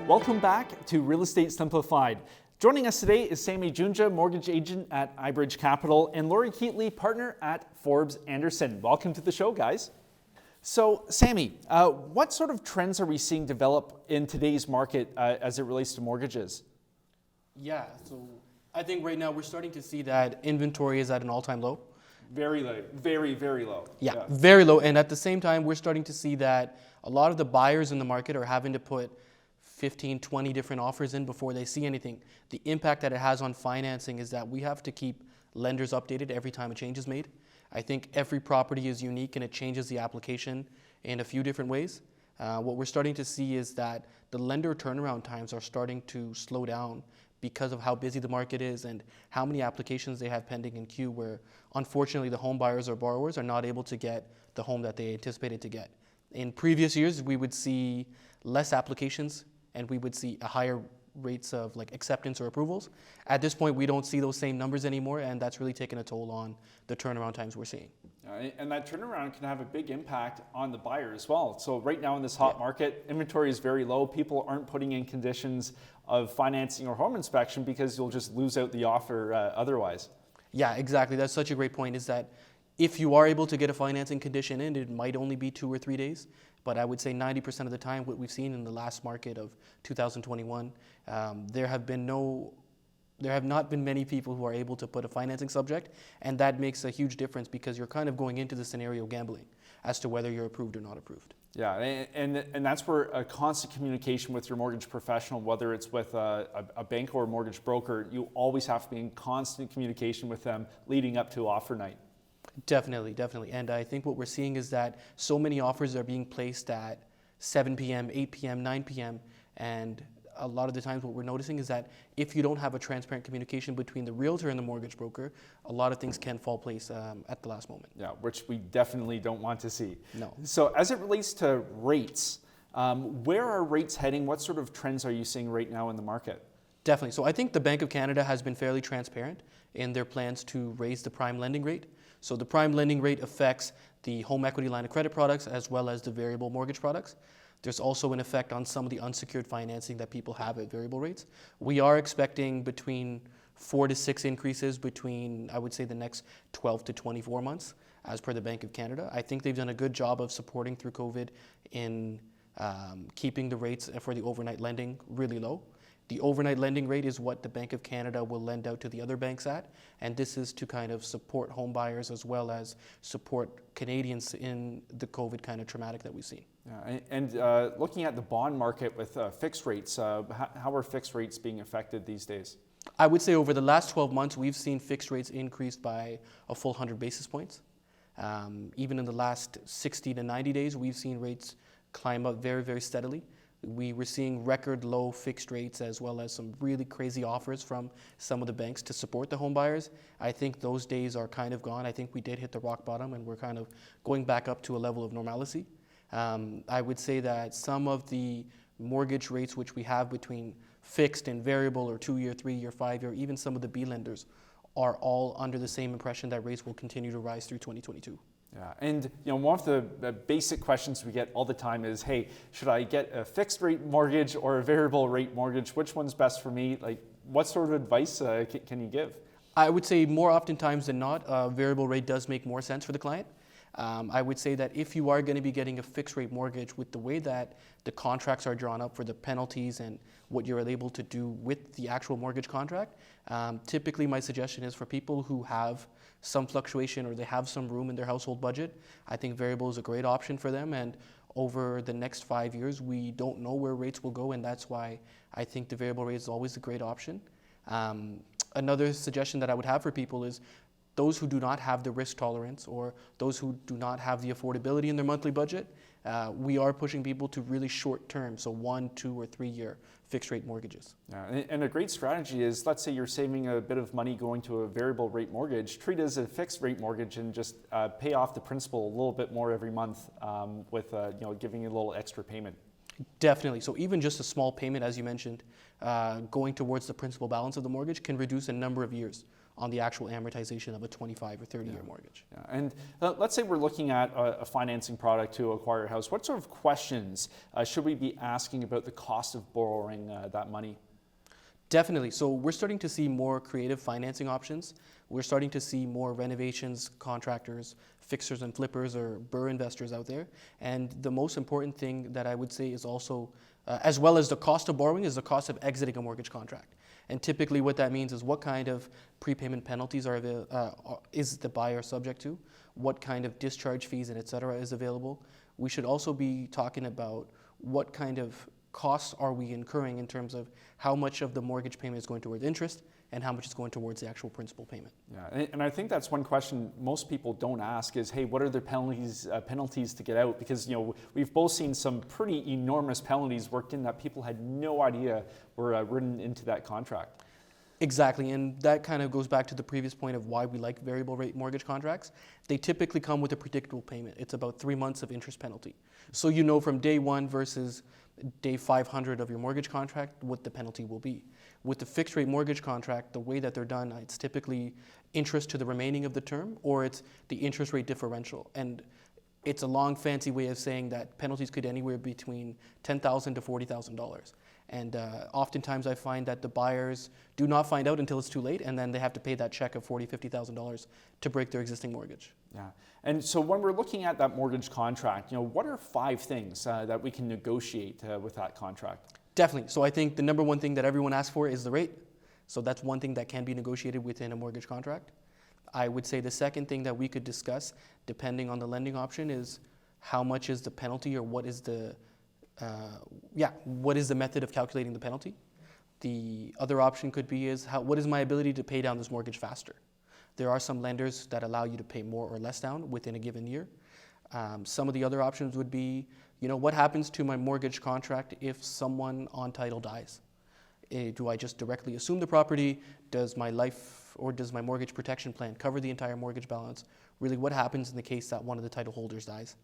Welcome back to Real Estate Simplified. Joining us today is Sami Juneja, mortgage agent at iBridge Capital, and Lori Keatley, partner at Forbes Anderson. Welcome to the show, guys. So, Sami, what sort of trends are we seeing develop in today's market as it relates to mortgages? Yeah, so I think right now we're starting to see that inventory is at an all-time low. Very low, very low. Yeah, very low. And at the same time, we're starting to see that a lot of the buyers in the market are having to put 15, 20 different offers in before they see anything. The impact that it has on financing is that we have to keep lenders updated every time a change is made. I think every property is unique and it changes the application in a few different ways. What we're starting to see is that the lender turnaround times are starting to slow down because of how busy the market is and how many applications they have pending in queue, where unfortunately the home buyers or borrowers are not able to get the home that they anticipated to get. In previous years, we would see less applications and we would see a higher rates of acceptance or approvals. At this point, we don't see those same numbers anymore, and that's really taken a toll on the turnaround times we're seeing. And that turnaround can have a big impact on the buyer as well. So right now in this hot market, inventory is very low. People aren't putting in conditions of financing or home inspection because you'll just lose out the offer otherwise. Yeah, exactly. That's such a great point, is that if you are able to get a financing condition in, it might only be 2 or 3 days. But I would say 90% of the time, what we've seen in the last market of 2021, there have not been many people who are able to put a financing subject, and that makes a huge difference because you're kind of going into the scenario gambling as to whether you're approved or not approved. Yeah, and that's where a constant communication with your mortgage professional, whether it's with a bank or a mortgage broker, you always have to be in constant communication with them leading up to offer night. Definitely. And I think what we're seeing is that so many offers are being placed at 7 p.m., 8 p.m., 9 p.m. And a lot of the times what we're noticing is that if you don't have a transparent communication between the realtor and the mortgage broker, a lot of things can fall place at the last moment. Yeah, which we definitely don't want to see. No. So as it relates to rates, where are rates heading? What sort of trends are you seeing right now in the market? Definitely. So I think the Bank of Canada has been fairly transparent in their plans to raise the prime lending rate. So the prime lending rate affects the home equity line of credit products as well as the variable mortgage products. There's also an effect on some of the unsecured financing that people have at variable rates. We are expecting between 4 to 6 increases between, I would say, the next 12 to 24 months, as per the Bank of Canada. I think they've done a good job of supporting through COVID in keeping the rates for the overnight lending really low. The overnight lending rate is what the Bank of Canada will lend out to the other banks at, and this is to kind of support home buyers as well as support Canadians in the COVID kind of traumatic that we've seen. Yeah, and looking at the bond market with fixed rates, how are fixed rates being affected these days? I would say over the last 12 months, we've seen fixed rates increase by a full 100 basis points. Even in the last 60 to 90 days, we've seen rates climb up very, very steadily. We were seeing record low fixed rates as well as some really crazy offers from some of the banks to support the home buyers. I think those days are kind of gone. I think we did hit the rock bottom and we're kind of going back up to a level of normalcy. I would say that some of the mortgage rates which we have between fixed and variable or 2-year, 3-year, 5-year, even some of the B lenders are all under the same impression that rates will continue to rise through 2022. Yeah, and one of the basic questions we get all the time is, hey, should I get a fixed rate mortgage or a variable rate mortgage? Which one's best for me? What sort of advice can you give? I would say more oftentimes than not, a variable rate does make more sense for the client. I would say that if you are going to be getting a fixed rate mortgage, with the way that the contracts are drawn up for the penalties and what you're able to do with the actual mortgage contract, typically my suggestion is for people who have some fluctuation or they have some room in their household budget, I think variable is a great option for them. And over the next 5 years, we don't know where rates will go, and that's why I think the variable rate is always a great option. Another suggestion that I would have for people is those who do not have the risk tolerance or those who do not have the affordability in their monthly budget, we are pushing people to really short term, so 1, 2, or 3 year fixed rate mortgages. Yeah, and a great strategy is, let's say you're saving a bit of money going to a variable rate mortgage, treat it as a fixed rate mortgage and just pay off the principal a little bit more every month with giving you a little extra payment. Definitely. So even just a small payment, as you mentioned, going towards the principal balance of the mortgage can reduce a number of years on the actual amortization of a 25 or 30-year mortgage. Yeah. And let's say we're looking at a financing product to acquire a house. What sort of questions should we be asking about the cost of borrowing that money? Definitely. So we're starting to see more creative financing options. We're starting to see more renovations contractors, fixers and flippers, or BRRRR investors out there. And the most important thing that I would say is also, as well as the cost of borrowing, is the cost of exiting a mortgage contract. And typically what that means is what kind of prepayment penalties is the buyer subject to, what kind of discharge fees and et cetera is available. We should also be talking about what kind of costs are we incurring in terms of how much of the mortgage payment is going towards interest and how much is going towards the actual principal payment. Yeah, and I think that's one question most people don't ask is, hey, what are the penalties to get out? Because we've both seen some pretty enormous penalties worked in that people had no idea were written into that contract. Exactly, and that kind of goes back to the previous point of why we like variable rate mortgage contracts. They typically come with a predictable payment. It's about 3 months of interest penalty. So from day one versus day 500 of your mortgage contract what the penalty will be. With the fixed rate mortgage contract, the way that they're done, it's typically interest to the remaining of the term, or it's the interest rate differential. And it's a long fancy way of saying that penalties could anywhere between $10,000 to $40,000. And oftentimes I find that the buyers do not find out until it's too late, and then they have to pay that check of $40,000, $50,000 to break their existing mortgage. Yeah, and so when we're looking at that mortgage contract, what are 5 things that we can negotiate with that contract? Definitely. So I think the number one thing that everyone asks for is the rate. So that's one thing that can be negotiated within a mortgage contract. I would say the second thing that we could discuss, depending on the lending option, is how much is the penalty, or what is the method of calculating the penalty. The other option could be what is my ability to pay down this mortgage faster? There are some lenders that allow you to pay more or less down within a given year. Some of the other options would be, what happens to my mortgage contract if someone on title dies? Do I just directly assume the property? Does my mortgage protection plan cover the entire mortgage balance? Really, what happens in the case that one of the title holders dies?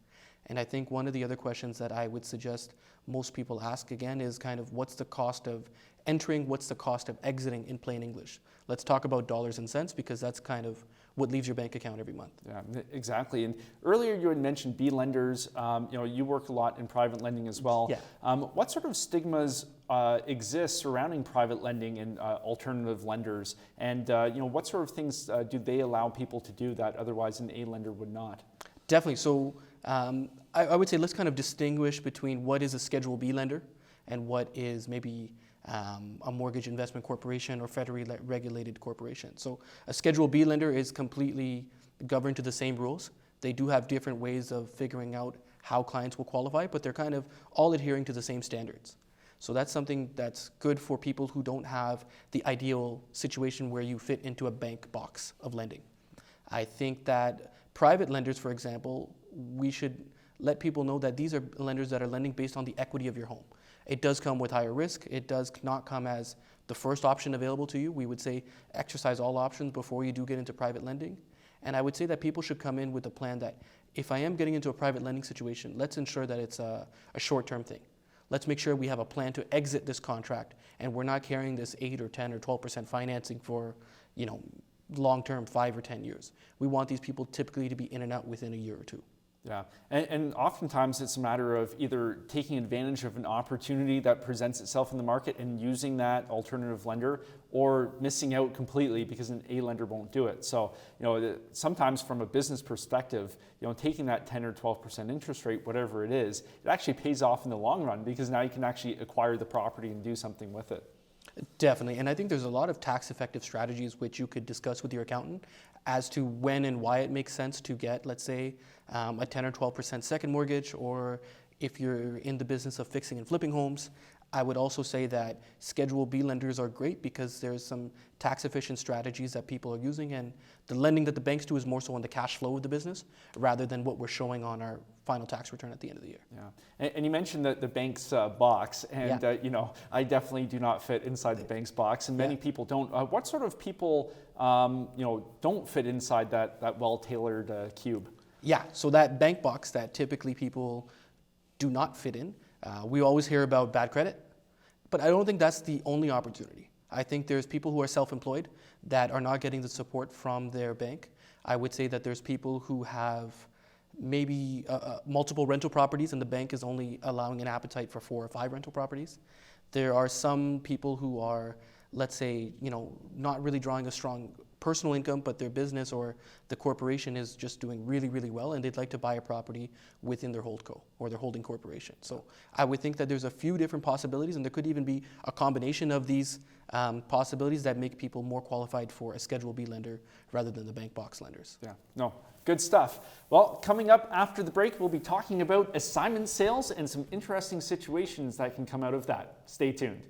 And I think one of the other questions that I would suggest most people ask again is kind of what's the cost of entering, what's the cost of exiting in plain English? Let's talk about dollars and cents, because that's kind of what leaves your bank account every month. Yeah, exactly. And earlier you had mentioned B lenders. You work a lot in private lending as well. Yeah. What sort of stigmas exist surrounding private lending and alternative lenders? And what sort of things do they allow people to do that otherwise an A lender would not? Definitely. So I would say let's kind of distinguish between what is a Schedule B lender and what is maybe a mortgage investment corporation or federally regulated corporation. So a Schedule B lender is completely governed to the same rules. They do have different ways of figuring out how clients will qualify, but they're kind of all adhering to the same standards. So that's something that's good for people who don't have the ideal situation where you fit into a bank box of lending. I think that private lenders, for example, we should let people know that these are lenders that are lending based on the equity of your home. It does come with higher risk. It does not come as the first option available to you. We would say exercise all options before you do get into private lending. And I would say that people should come in with a plan that if I am getting into a private lending situation, let's ensure that it's a short-term thing. Let's make sure we have a plan to exit this contract and we're not carrying this 8 or 10 or 12% financing for, long-term 5 or 10 years. We want these people typically to be in and out within a year or two. Yeah, and oftentimes it's a matter of either taking advantage of an opportunity that presents itself in the market and using that alternative lender, or missing out completely because an A lender won't do it. So, sometimes from a business perspective, taking that 10 or 12% interest rate, whatever it is, it actually pays off in the long run because now you can actually acquire the property and do something with it. Definitely, and I think there's a lot of tax-effective strategies which you could discuss with your accountant as to when and why it makes sense to get, let's say, a 10 or 12% second mortgage, or if you're in the business of fixing and flipping homes. I would also say that Schedule B lenders are great because there's some tax-efficient strategies that people are using, and the lending that the banks do is more so on the cash flow of the business rather than what we're showing on our final tax return at the end of the year. Yeah, and you mentioned the bank's box, and yeah. I definitely do not fit inside the bank's box, and many people don't. What sort of people, don't fit inside that well-tailored cube? Yeah, so that bank box that typically people do not fit in. We always hear about bad credit, but I don't think that's the only opportunity. I think there's people who are self-employed that are not getting the support from their bank. I would say that there's people who have maybe multiple rental properties and the bank is only allowing an appetite for 4 or 5 rental properties. There are some people who are, let's say, not really drawing a strong personal income, but their business or the corporation is just doing really, really well and they'd like to buy a property within their holdco or their holding corporation. So I would think that there's a few different possibilities and there could even be a combination of these possibilities that make people more qualified for a Schedule B lender rather than the bank box lenders. Yeah, no, good stuff. Well, coming up after the break, we'll be talking about assignment sales and some interesting situations that can come out of that. Stay tuned.